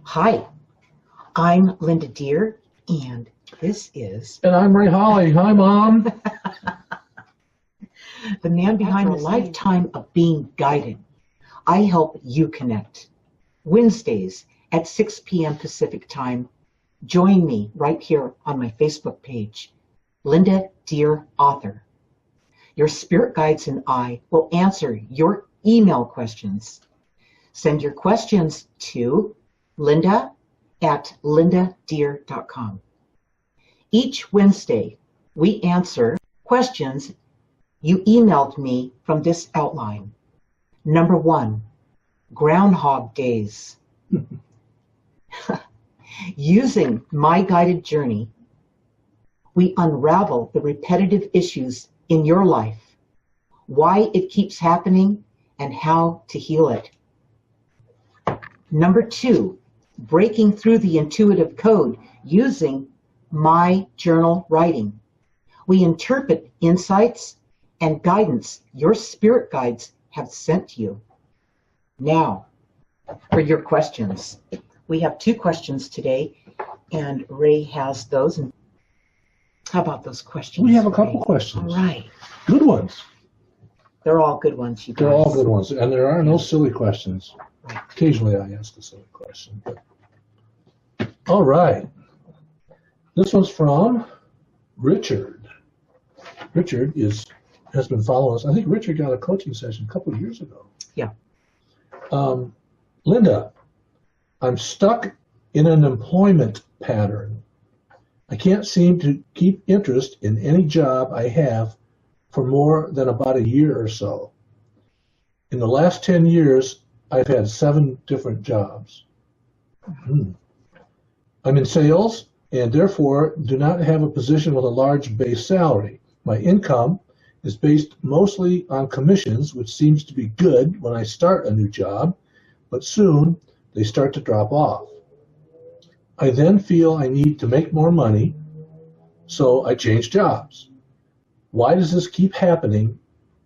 Hi, I'm Linda Deir, and this is And I'm Ray Holly. Hi, Mom. the man behind a lifetime of being guided. I help you connect. Wednesdays at 6 p.m. Pacific Time. Join me right here on my Facebook page, Linda Deir Author. Your spirit guides and I will answer your email questions. Send your questions to linda@lindadeir.com. Each Wednesday, we answer questions you emailed me from this outline. Number 1, Groundhog Days. Using my guided journey, we unravel the repetitive issues in your life, why it keeps happening, and how to heal it. Number 2, breaking through the intuitive code using my journal writing. We interpret insights and guidance your spirit guides have sent you. Now, for your questions. We have 2 questions today, and Ray has those. And how about those questions? We have a couple questions. All right. Good ones. They're all good ones, you guys. They're all good ones, and there are no silly questions. Right. Occasionally I ask a silly question. But... All right. This one's from Richard. Richard has been following us. I think Richard got a coaching session a couple of years ago. Yeah. Linda, I'm stuck in an employment pattern. I can't seem to keep interest in any job I have for more than about a year or so. In the last 10 years, I've had 7 different jobs. I'm in sales and therefore do not have a position with a large base salary. My income is based mostly on commissions, which seems to be good when I start a new job, but soon they start to drop off. I then feel I need to make more money, so I change jobs. Why does this keep happening,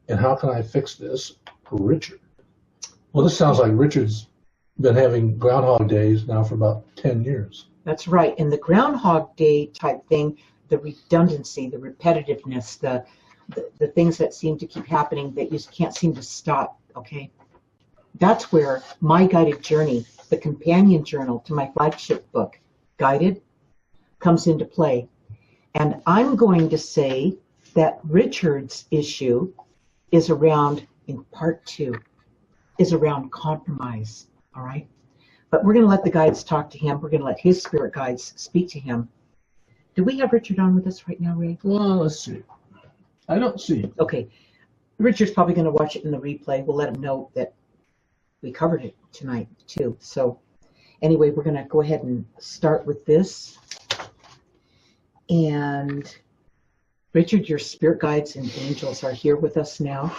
and how can I fix this? Richard. Well, this sounds like Richard's been having Groundhog Days now for about 10 years. That's right. And the Groundhog Day type thing, the redundancy, the repetitiveness, the things that seem to keep happening that you just can't seem to stop, okay? That's where my guided journey, the companion journal to my flagship book, Guided, comes into play. And I'm going to say that Richard's issue is around, in part 2, is around compromise, all right? But we're going to let the guides talk to him. We're going to let his spirit guides speak to him. Do we have Richard on with us right now, Ray? Well, let's see. I don't see him. Okay. Richard's probably going to watch it in the replay. We'll let him know that we covered it tonight, too. So anyway, we're going to go ahead and start with this. And Richard, your spirit guides and angels are here with us now.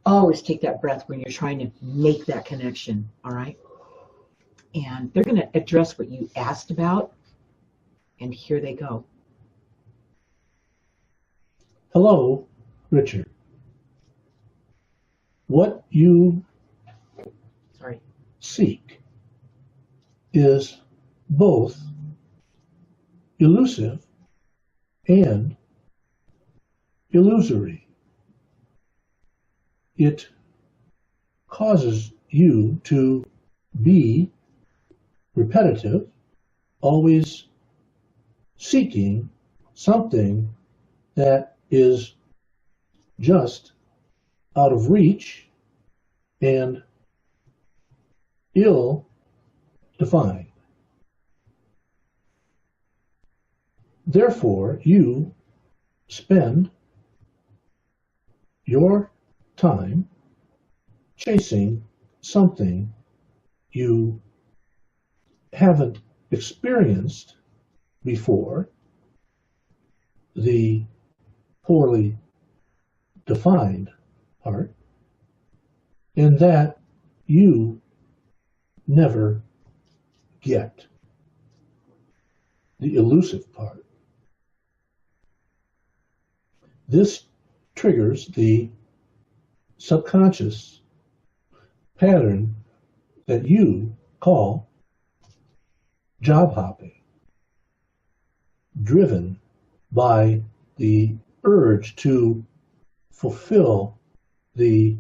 Always take that breath when you're trying to make that connection, all right? And they're going to address what you asked about, and here they go. Hello, Richard. What you seek is both elusive and illusory. It causes you to be repetitive, always seeking something that is just out of reach and ill-defined. Therefore, you spend your time chasing something you haven't experienced before, the poorly defined part, and that you never get, the elusive part. This triggers the subconscious pattern that you call job hopping, driven by the urge to fulfill the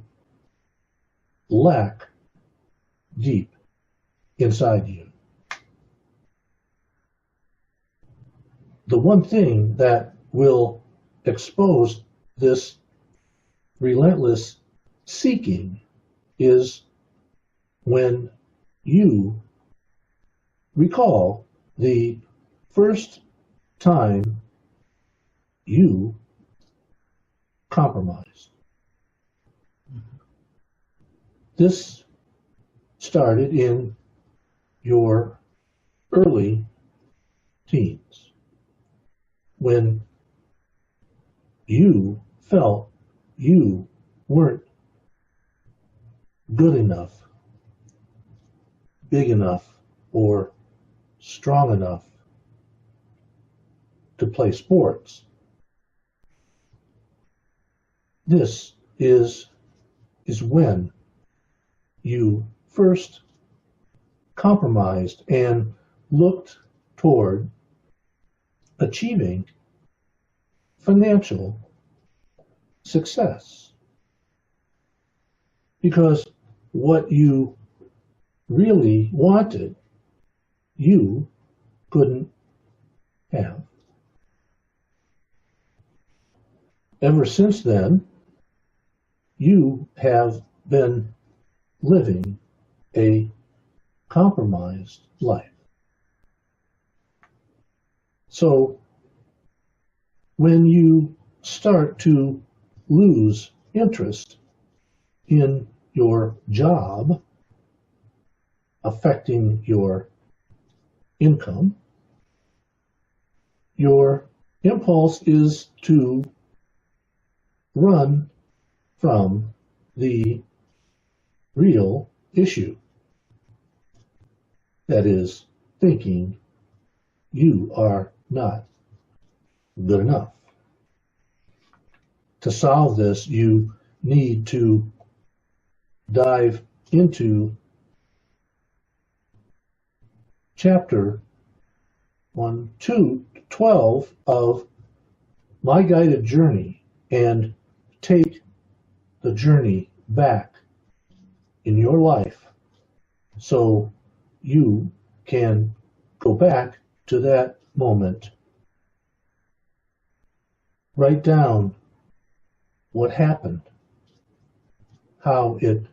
lack deep inside you. The one thing that will expose this relentless seeking is when you recall the first time you compromised. This started in your early teens, when you felt you weren't good enough, big enough, or strong enough to play sports. This is when you first compromised and looked toward achieving financial success. Because what you really wanted, you couldn't have. Ever since then, you have been living a compromised life. So when you start to lose interest in your job, affecting your income, your impulse is to run from the real issue. That is, thinking you are not good enough. To solve this, you need to dive into chapter 12 of My Guided Journey and take the journey back in your life so you can go back to that moment. Write down what happened, how it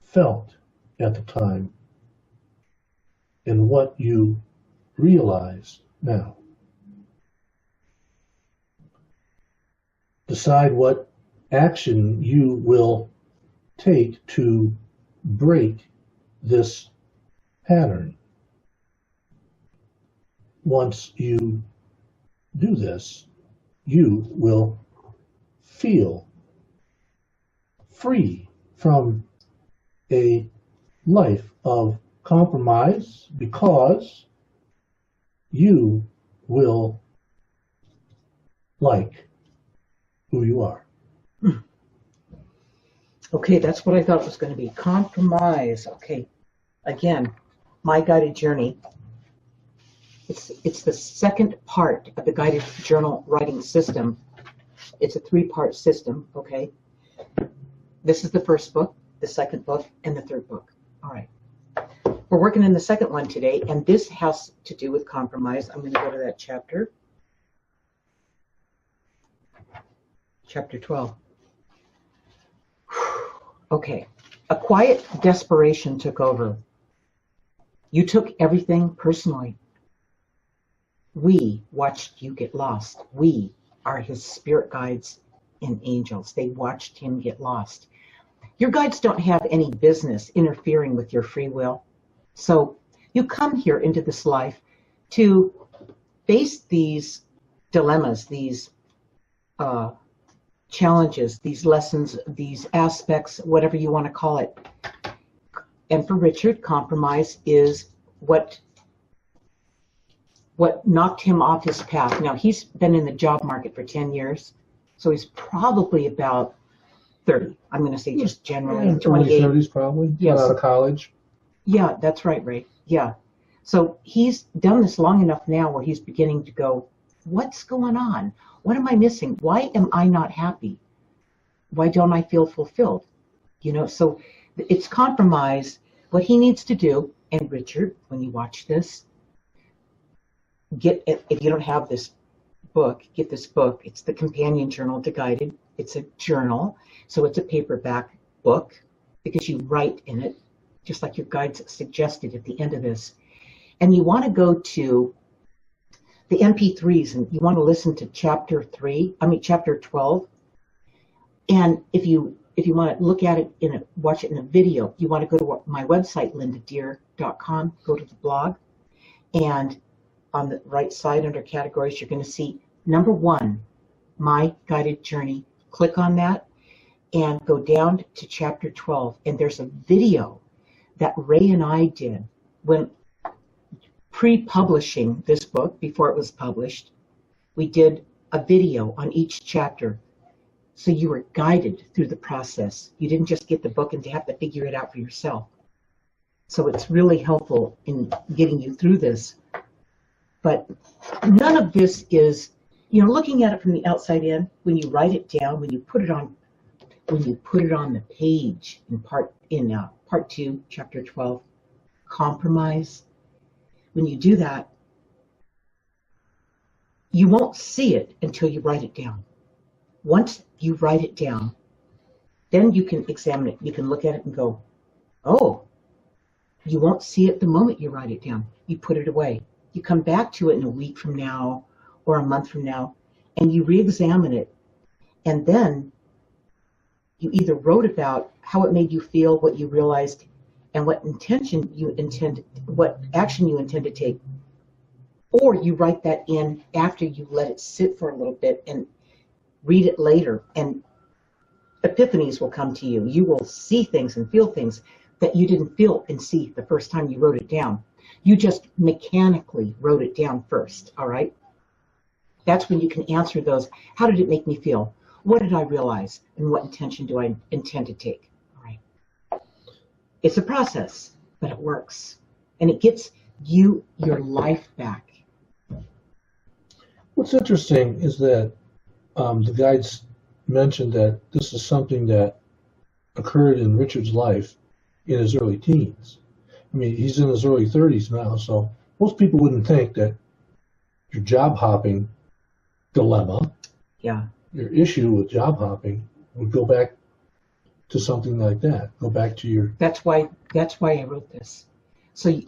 felt at the time, and what you realize now. Decide what action you will take to break this pattern. Once you do this, you will feel free from a life of compromise, because you will like who you are. Okay, that's what I thought it was going to be. Compromise. Okay. Again, My Guided Journey. It's the second part of the guided journal writing system. It's a 3-part system, okay? This is the first book, the second book, and the third book. All right. We're working in the second one today, and this has to do with compromise. I'm going to go to that chapter. Chapter 12. Okay. A quiet desperation took over. You took everything personally. We watched you get lost. We are his spirit guides and angels. They watched him get lost. Your guides don't have any business interfering with your free will. So you come here into this life to face these dilemmas, these challenges, these lessons, these aspects, whatever you want to call it. And for Richard, compromise is what knocked him off his path. Now, he's been in the job market for 10 years, so he's probably about 30. I'm going to say just generally early 28. 30s probably. Yes. Got out of college. Yeah, that's right, Ray. Yeah. So he's done this long enough now where he's beginning to go, what's going on? What am I missing? Why am I not happy? Why don't I feel fulfilled? You know, so it's compromise. What he needs to do, and Richard, when you watch this, if you don't have this book, get this book. It's the companion journal to Guided. It's a journal, so it's a paperback book because you write in it, just like your guides suggested at the end of this. And you want to go to the MP3s and you want to listen to chapter 12. And if you want to look at it watch it in a video, you want to go to my website, lindadeir.com, go to the blog, and on the right side under categories, you're going to see number 1, My Guided Journey. Click on that and go down to chapter 12. And there's a video that Ray and I did when pre-publishing this book, before it was published. We did a video on each chapter. So you were guided through the process. You didn't just get the book and have to figure it out for yourself. So it's really helpful in getting you through this. But none of this is, looking at it from the outside in, when you write it down, when you put it on the page in part 2, chapter 12, compromise. When you do that, you won't see it until you write it down. Once you write it down, then you can examine it. You can look at it and go, oh, you won't see it the moment you write it down. You put it away. You come back to it in a week from now or a month from now, and you re-examine it. And then you either wrote about how it made you feel, what you realized, and what action you intend to take. Or you write that in after you let it sit for a little bit and read it later, and epiphanies will come to you. You will see things and feel things that you didn't feel and see the first time you wrote it down. You just mechanically wrote it down first, all right? That's when you can answer those. How did it make me feel? What did I realize? And what intention do I intend to take? All right. It's a process, but it works. And it gets you your life back. What's interesting is that the guides mentioned that this is something that occurred in Richard's life in his early teens. I mean, he's in his early 30s now, so most people wouldn't think that your job hopping dilemma, your issue with job hopping, would go back to something like that. Go back to your. That's why I wrote this. So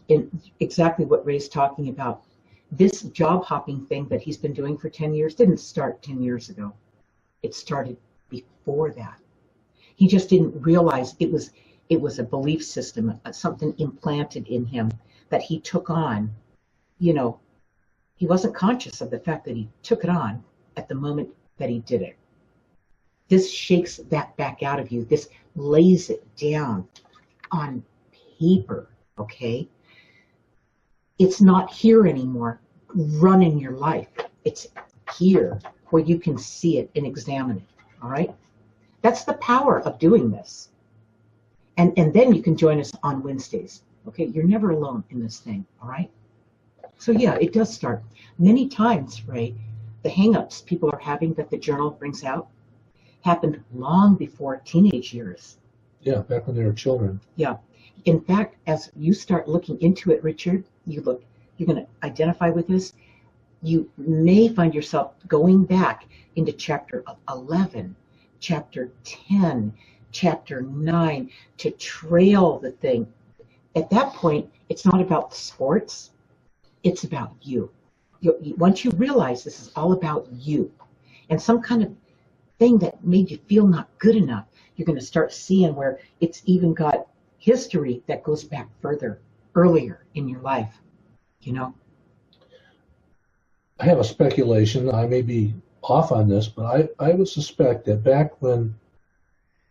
exactly what Ray's talking about. This job hopping thing that he's been doing for 10 years didn't start 10 years ago. It started before that. He just didn't realize it was a belief system, something implanted in him that he took on. He wasn't conscious of the fact that he took it on at the moment that he did it. This shakes that back out of you. This lays it down on paper, okay? It's not here anymore, running your life. It's here where you can see it and examine it, all right? That's the power of doing this. And then you can join us on Wednesdays, okay? You're never alone in this thing, all right? So yeah, it does start. Many times, Ray, the hang-ups people are having that the journal brings out happened long before teenage years. Yeah, back when they were children. Yeah. In fact, as you start looking into it, Richard, you're going to identify with this. You may find yourself going back into chapter 11, chapter 10, chapter 9 to trail the thing. At that point, it's not about the sports. It's about you. Once you realize this is all about you and some kind of thing that made you feel not good enough, you're going to start seeing where it's even got history that goes back further, earlier in your life, I have a speculation. I may be off on this, but I would suspect that back when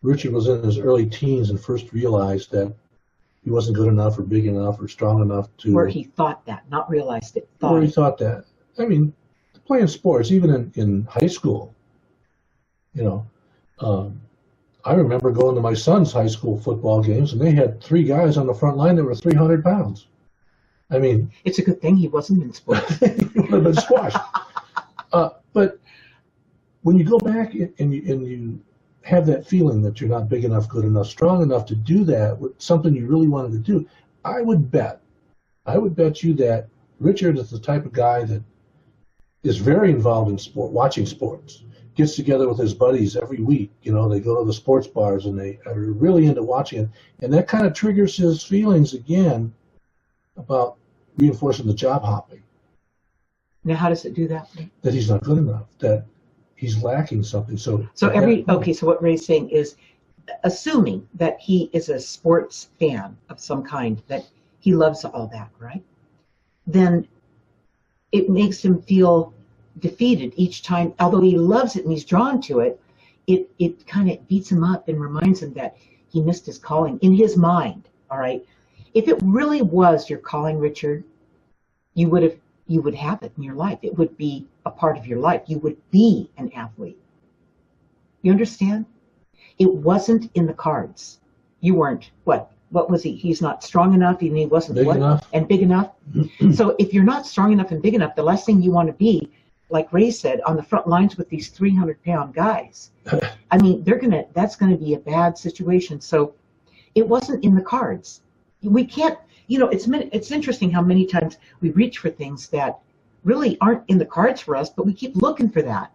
Richard was in his early teens and first realized that he wasn't good enough or big enough or strong enough to... Where he thought that, not realized it. Where he thought that. I mean, playing sports, even in high school, I remember going to my son's high school football games, and they had 3 guys on the front line that were 300 pounds. I mean, it's a good thing he wasn't in sports. He would have been squashed. But when you go back and you have that feeling that you're not big enough, good enough, strong enough to do that with something you really wanted to do, I would bet you that Richard is the type of guy that is very involved in sport, watching sports. Gets together with his buddies every week. You know, they go to the sports bars and they are really into watching it. And that kind of triggers his feelings again about reinforcing the job hopping. Now, how does it do that? That he's not good enough, that he's lacking something. So what Ray's saying is, assuming that he is a sports fan of some kind, that he loves all that, right? Then it makes him feel defeated each time. Although he loves it and he's drawn to it, it kind of beats him up and reminds him that he missed his calling in his mind. All right. If it really was your calling, Richard, you would have it in your life. It would be a part of your life. You would be an athlete. You understand? It wasn't in the cards. You weren't, what was he? He's not strong enough, and he wasn't big enough. And big enough. So if you're not strong enough and big enough, the last thing you want to be, like Ray said, on the front lines with these 300-pound guys. I mean, that's gonna be a bad situation. So it wasn't in the cards. We can't, it's interesting how many times we reach for things that really aren't in the cards for us, but we keep looking for that.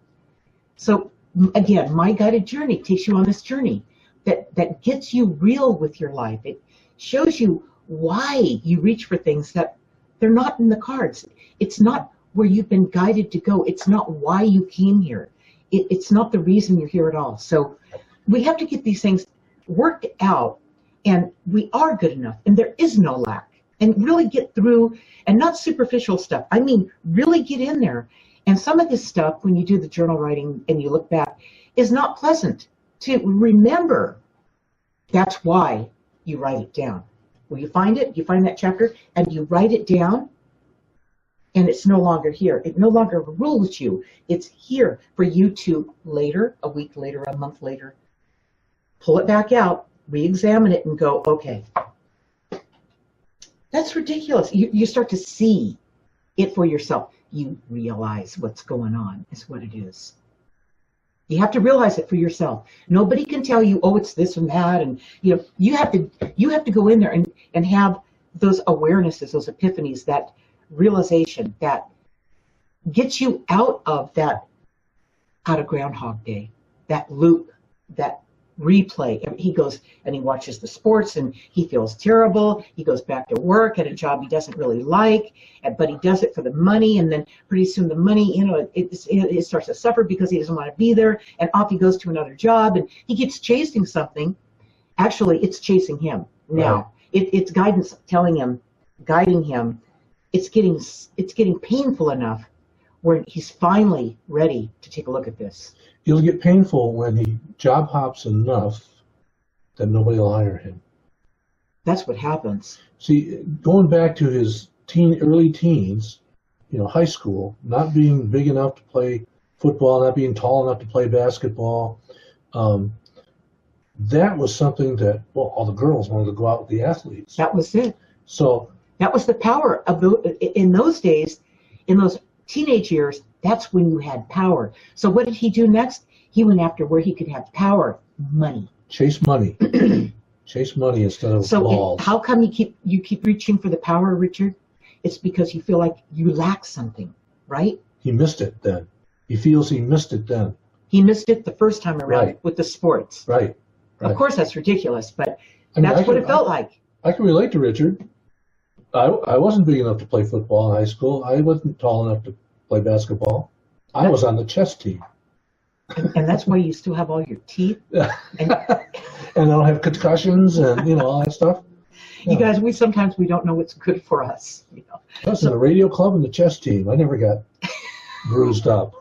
So again, my guided journey takes you on this journey that gets you real with your life. It shows you why you reach for things that they're not in the cards. It's not where you've been guided to go. It's not why you came here. It's not the reason you're here at all. So we have to get these things worked out, and we are good enough, and there is no lack, and really get through, and not superficial stuff. I mean, really get in there. And some of this stuff, when you do the journal writing and you look back, is not pleasant to remember. That's why you write it down. When you find it, you find that chapter, and you write it down, and it's no longer here. It no longer rules you. It's here for you to later, a week later, a month later, pull it back out, re-examine it, and go, okay, that's ridiculous. You start to see it for yourself. You realize what's going on is what it is. You have to realize it for yourself. Nobody can tell you, oh, it's this and that, and you have to go in there and have those awarenesses, those epiphanies, that realization that gets you out of Groundhog Day, that loop, that replay. He goes and he watches the sports and he feels terrible. He goes back to work at a job he doesn't really like, but he does it for the money, and then pretty soon the money, it starts to suffer because he doesn't want to be there, and off he goes to another job, and he keeps chasing something. Actually, it's chasing him now. Right. It's guidance guiding him. It's getting painful enough where he's finally ready to take a look at this. It'll get painful when he job hops enough that nobody will hire him. That's what happens. See, going back to his early teens, high school, not being big enough to play football, not being tall enough to play basketball, that was something that, all the girls wanted to go out with the athletes. That was it. So that was the power of in those days, in those teenage years. That's when you had power. So what did he do next? He went after where he could have power, money. Chase money. Chase money instead of balls. How come you keep reaching for the power, Richard? It's because you feel like you lack something, right? He missed it then. He feels he missed it then. He missed it the first time around with the sports. Right. Of course, that's ridiculous, but that's what it felt like. I can relate to Richard. I wasn't big enough to play football in high school. I wasn't tall enough to play basketball. I was on the chess team. And that's why you still have all your teeth. And I don't have concussions and all that stuff. You guys, we don't know what's good for us. I was in the radio club and the chess team. I never got bruised up.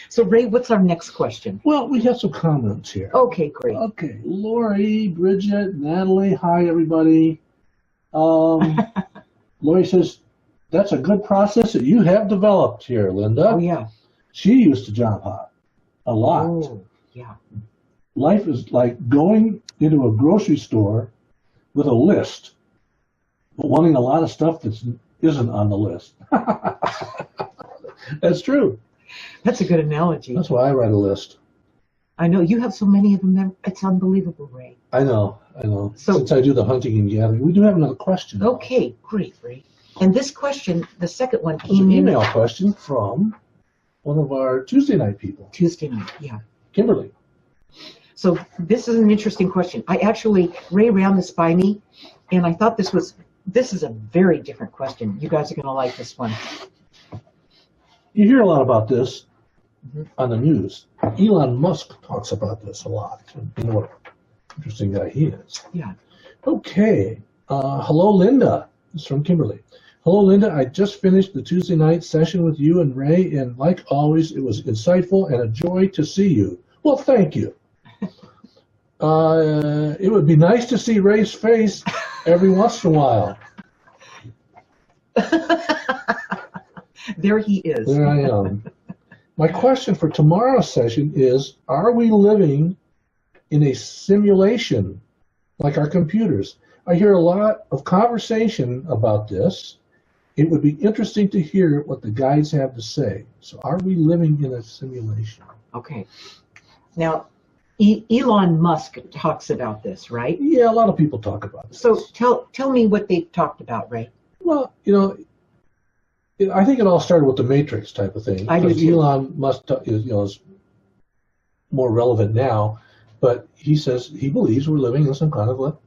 So Ray, what's our next question? Well, we have some comments here. Okay, great. Okay, Lori, Bridget, Natalie, hi everybody. Lori says, that's a good process that you have developed here, Linda. Oh, yeah. She used to job hop a lot. Oh, yeah. life is like going into a grocery store with a list, but wanting a lot of stuff that isn't on the list. That's true. That's a good analogy. That's why I write a list. I know you have so many of them. It's unbelievable, Ray. I know. So, since I do the hunting and gathering, we do have another question. Okay, great, Ray. And this question, the second one, came in. An email question from one of our Tuesday night people. Tuesday night, yeah. Kimberly. So this is an interesting question. Ray ran this by me, and I thought this is a very different question. You guys are going to like this one. You hear a lot about this on the news. Elon Musk talks about this a lot. You know what an interesting guy he is. Yeah. Okay. Hello, Linda. This is from Kimberly. Hello, Linda. I just finished the Tuesday night session with you and Ray, and like always, it was insightful and a joy to see you. Well, thank you. It would be nice to see Ray's face every once in a while. There he is. There I am. My question for tomorrow's session is, are we living in a simulation like our computers? I hear a lot of conversation about this. It would be interesting to hear what the guides have to say. So are we living in a simulation? Okay. Now, Elon Musk talks about this, right? Yeah, a lot of people talk about this. So tell me what they've talked about, Ray. Well, I think it all started with the Matrix type of thing. I do too. Elon Musk is more relevant now, but he says he believes we're living in some kind of a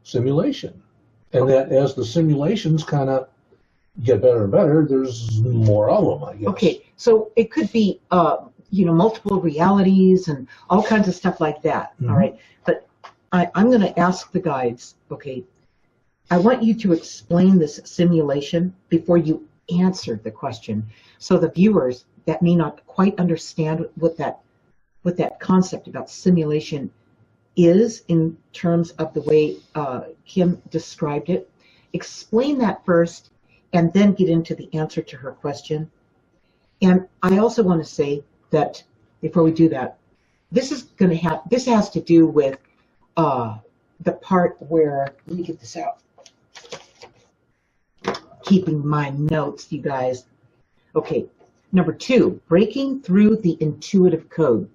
simulation, and that as the simulations kind of get better and better, there's more of them, I guess. Okay, so it could be multiple realities and all kinds of stuff like that. All right, but I'm going to ask the guides. Okay, I want you to explain this simulation before you answer the question, so the viewers that may not quite understand what that concept about simulation is in terms of the way Kim described it. Explain that first, and then get into the answer to her question. And I also want to say that before we do that, this has to do with the part where, let me get this out. Keeping my notes, you guys. Okay, number 2, breaking through the intuitive code.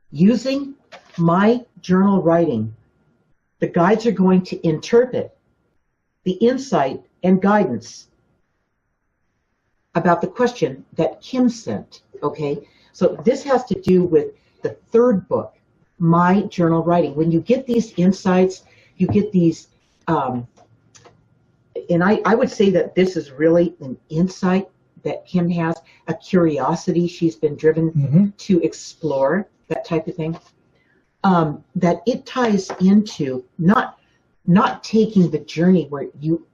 Using my journal writing, the guides are going to interpret the insight and guidance about the question that Kim sent, okay? So this has to do with the 3rd book, My Journal Writing. When you get these insights, you get these, and I would say that this is really an insight that Kim has, a curiosity she's been driven to explore, that type of thing, that it ties into not taking the journey where you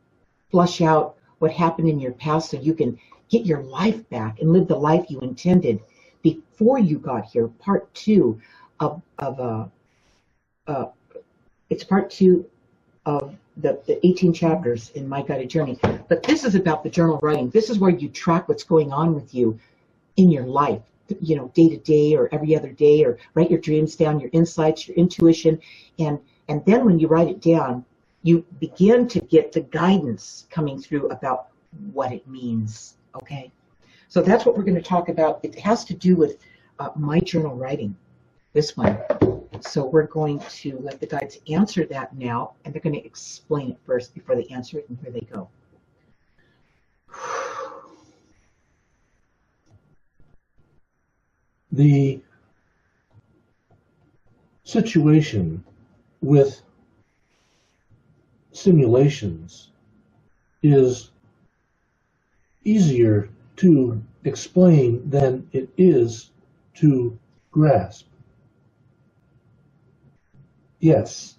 flush out what happened in your past so you can get your life back and live the life you intended before you got here. Part 2 it's part 2 of the 18 chapters in My Guided Journey. But this is about the journal writing. This is where you track what's going on with you in your life, day to day or every other day, or write your dreams down, your insights, your intuition. And then when you write it down, you begin to get the guidance coming through about what it means, okay? So that's what we're going to talk about. It has to do with my journal writing, this one. So we're going to let the guides answer that now, and they're going to explain it first before they answer it, and here they go. The situation with simulations is easier to explain than it is to grasp. Yes,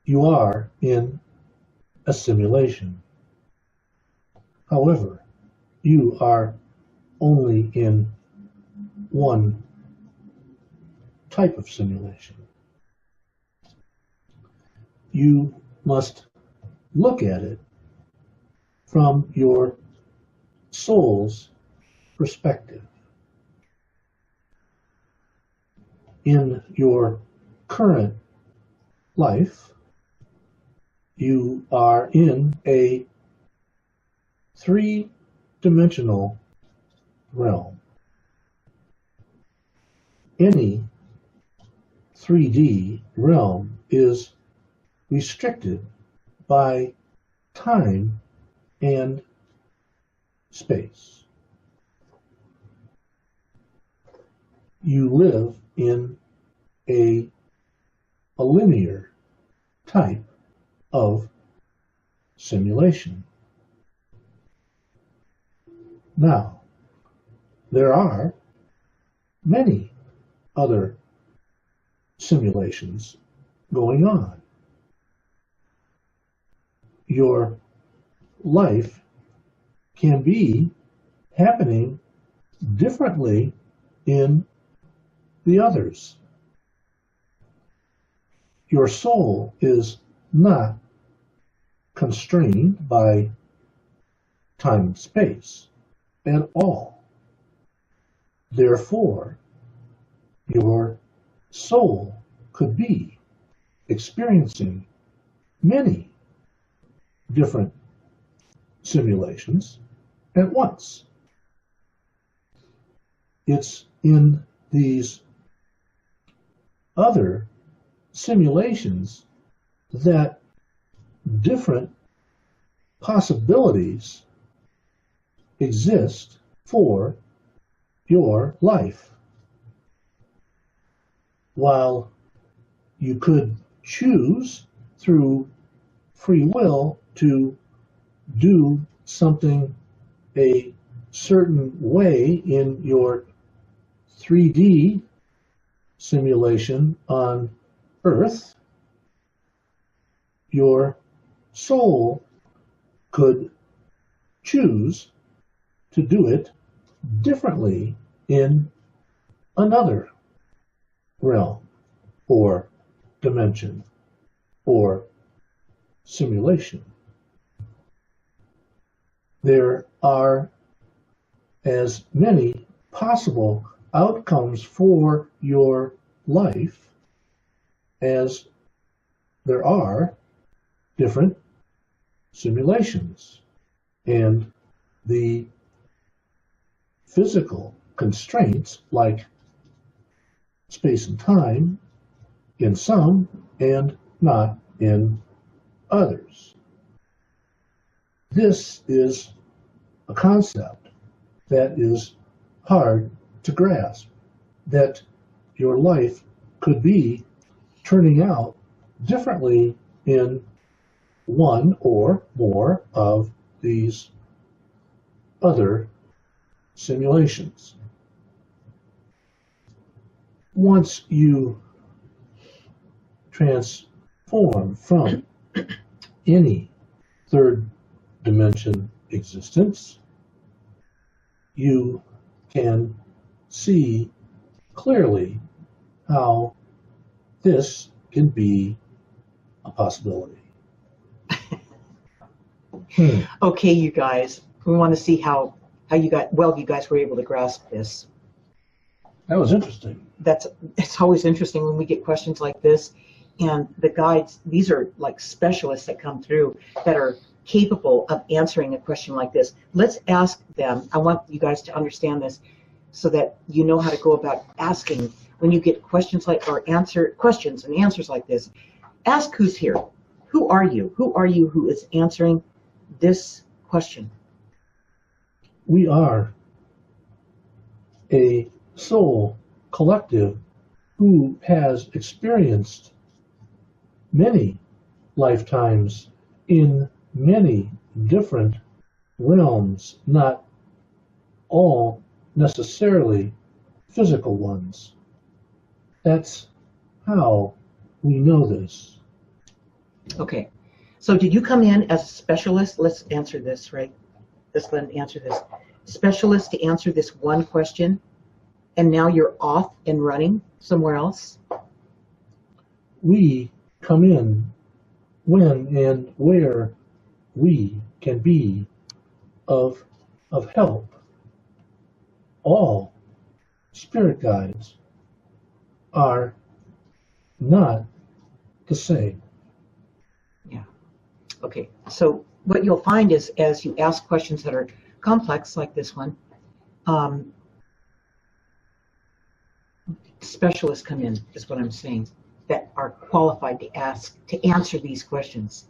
you are in a simulation. However, you are only in one type of simulation. You must look at it from your soul's perspective. in your current life, you are in a three-dimensional realm. Any 3D realm is restricted by time and space. You live in a linear type of simulation. Now, there are many other simulations going on. Your life can be happening differently in the others. Your soul is not constrained by time and space at all. Therefore, your soul could be experiencing many different simulations at once. It's in these other simulations that different possibilities exist for your life. While you could choose through free will to do something a certain way in your 3D simulation on Earth, your soul could choose to do it differently in another realm or dimension or simulation. There are as many possible outcomes for your life as there are different simulations, and the physical constraints like space and time in some and not in others. This is a concept that is hard to grasp, that your life could be turning out differently in one or more of these other simulations. Once you transform from any third dimension existence, you can see clearly how this can be a possibility. Okay, you guys, we want to see how you guys were able to grasp this. That was interesting. It's always interesting when we get questions like this, and the guides, these are like specialists that come through that are capable of answering a question like this. Let's ask them. I want you guys to understand this so that you know how to go about asking when you get questions like, or questions and answers like this. Ask who's here. Who are you? Who are you who is answering this question? We are a soul collective who has experienced many lifetimes in many different realms, not all necessarily physical ones. That's how we know this. Okay, so did you come in as a specialist? Let's answer this, right? Let's let him answer this. Specialist to answer this one question, and now you're off and running somewhere else? We come in when and where we can be of help. All spirit guides are not the same. Yeah. Okay. So what you'll find is, as you ask questions that are complex, like this one, specialists come in, is what I'm saying, that are qualified to answer these questions.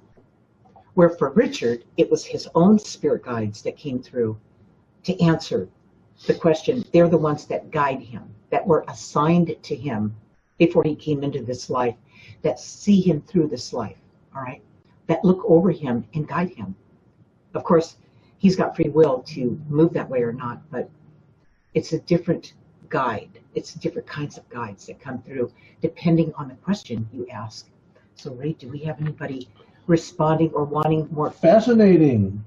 Where for Richard, it was his own spirit guides that came through to answer the question. They're the ones that guide him, that were assigned to him before he came into this life, that see him through this life, all right? That look over him and guide him. Of course, he's got free will to move that way or not, but it's a different guide. It's different kinds of guides that come through depending on the question you ask. So, Ray, do we have anybody responding or wanting more? Fascinating.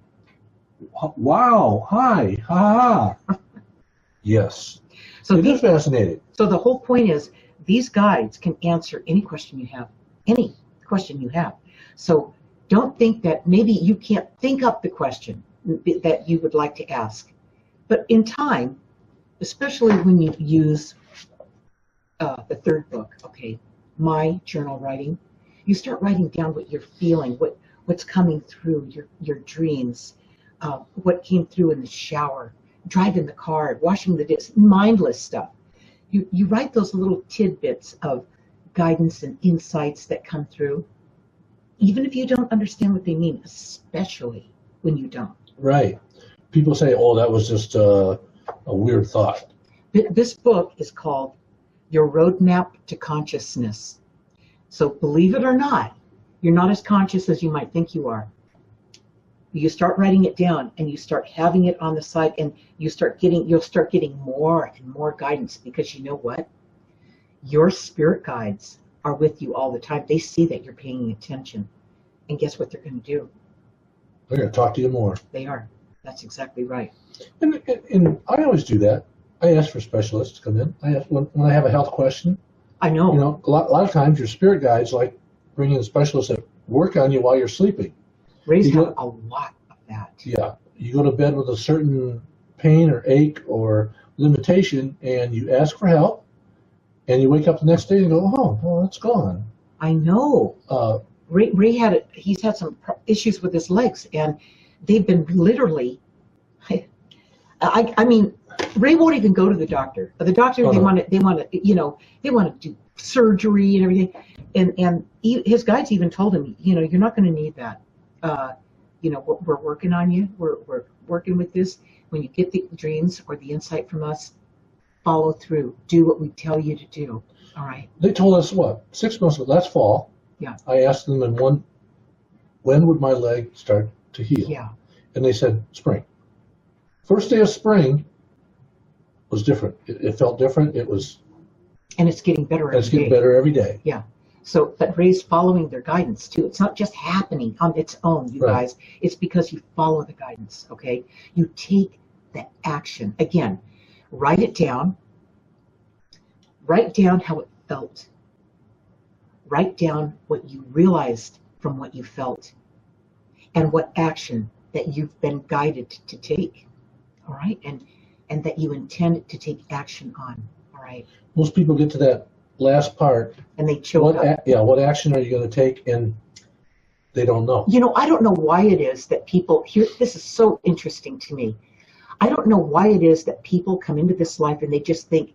Wow. Hi. Ha ha. Yes. So it is fascinating. So the whole point is these guides can answer any question you have, any question you have. So don't think that maybe you can't think up the question that you would like to ask. But in time, especially when you use the third book, okay, my journal writing, you start writing down what you're feeling, what's coming through your dreams, what came through in the shower, driving the car, washing the dishes, mindless stuff. You write those little tidbits of guidance and insights that come through, even if you don't understand what they mean, especially when you don't. Right. People say, oh, that was just a weird thought. This book is called Your Roadmap to Consciousness. So believe it or not, you're not as conscious as you might think you are. You start writing it down and you start having it on the side, and you'll start getting more and more guidance, because you know what? Your spirit guides are with you all the time. They see that you're paying attention. And guess what they're going to do? They're going to talk to you more. They are. That's exactly right. And I always do that. I ask for specialists to come in. I ask when I have a health question. I know. You know, a lot of times your spirit guides like bringing in specialists that work on you while you're sleeping. Ray's got a lot of that. Yeah. You go to bed with a certain pain or ache or limitation, and you ask for help, and you wake up the next day and go, oh, well, it's gone. I know. Ray he's had some issues with his legs, and they've been literally, I mean, Ray won't even go to the doctor. The doctor, they want to do surgery and everything. And his guides even told him, you're not going to need that. We're working on you. We're working with this. When you get the dreams or the insight from us, follow through. Do what we tell you to do. All right. They told us, 6 months ago, last fall. Yeah. I asked them when would my leg start to heal? Yeah. And they said spring. First day of spring was different. It felt different. And it's getting better every day. It's getting better every day. Yeah. So, but Ray's following their guidance too. It's not just happening on its own, you guys. It's because you follow the guidance, okay? You take the action. Again, write it down. Write down how it felt. Write down what you realized from what you felt, and what action that you've been guided to take, all right? And that you intend to take action on, all right? Most people get to that last part, and they choke up. What action are you going to take? And they don't know. I don't know why it is that people here. This is so interesting to me. I don't know why it is that people come into this life and they just think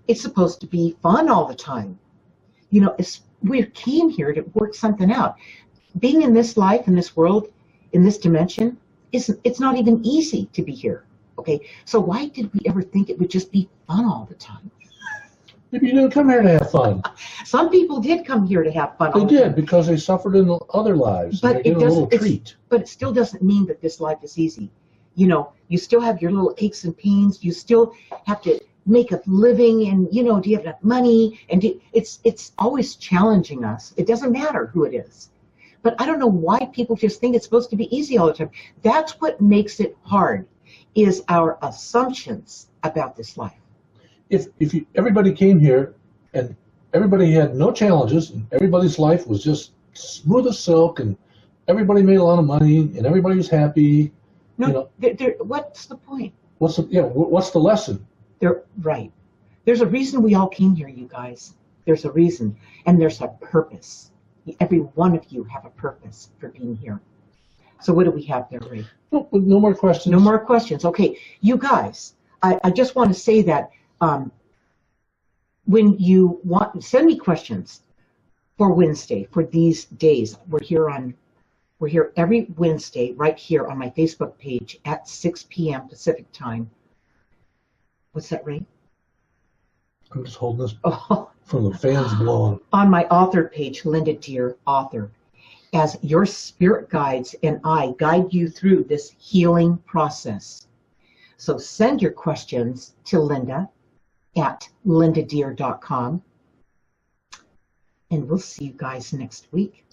it's supposed to be fun all the time. We came here to work something out. Being in this life, in this world, in this dimension, it's not even easy to be here. Okay, so why did we ever think it would just be fun all the time? Maybe you didn't come here to have fun. Some people did come here to have fun. They did, because they suffered in other lives. But it doesn't. But it still doesn't mean that this life is easy. You still have your little aches and pains. You still have to make a living, and do you have enough money? And it's always challenging us. It doesn't matter who it is. But I don't know why people just think it's supposed to be easy all the time. That's what makes it hard, is our assumptions about this life. If everybody came here and everybody had no challenges, and everybody's life was just smooth as silk, and everybody made a lot of money, and everybody was happy. What's the point? What's the lesson? Right. There's a reason we all came here, you guys. There's a reason, and there's a purpose. Every one of you have a purpose for being here. So what do we have there, Ray? No more questions. No more questions. Okay, you guys, I just want to say that when you want, send me questions for Wednesday, for these days. We're here every Wednesday right here on my Facebook page at 6 p.m. Pacific time. What's that, Ray? I'm just holding this from the fans blowing. On my author page, Linda Deir, author, as your spirit guides and I guide you through this healing process. So send your questions to Linda at lindadeir.com. And we'll see you guys next week.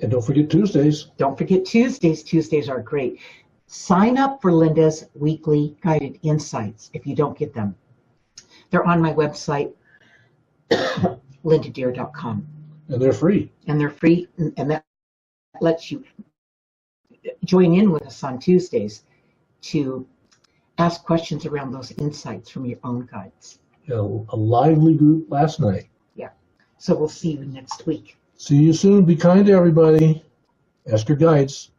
And don't forget Tuesdays. Don't forget Tuesdays. Tuesdays are great. Sign up for Linda's weekly guided insights if you don't get them. They're on my website, lindadeir.com. And they're free. And they're free, and that lets you join in with us on Tuesdays to ask questions around those insights from your own guides. A lively group last night. Yeah. So we'll see you next week. See you soon. Be kind to everybody. Ask your guides.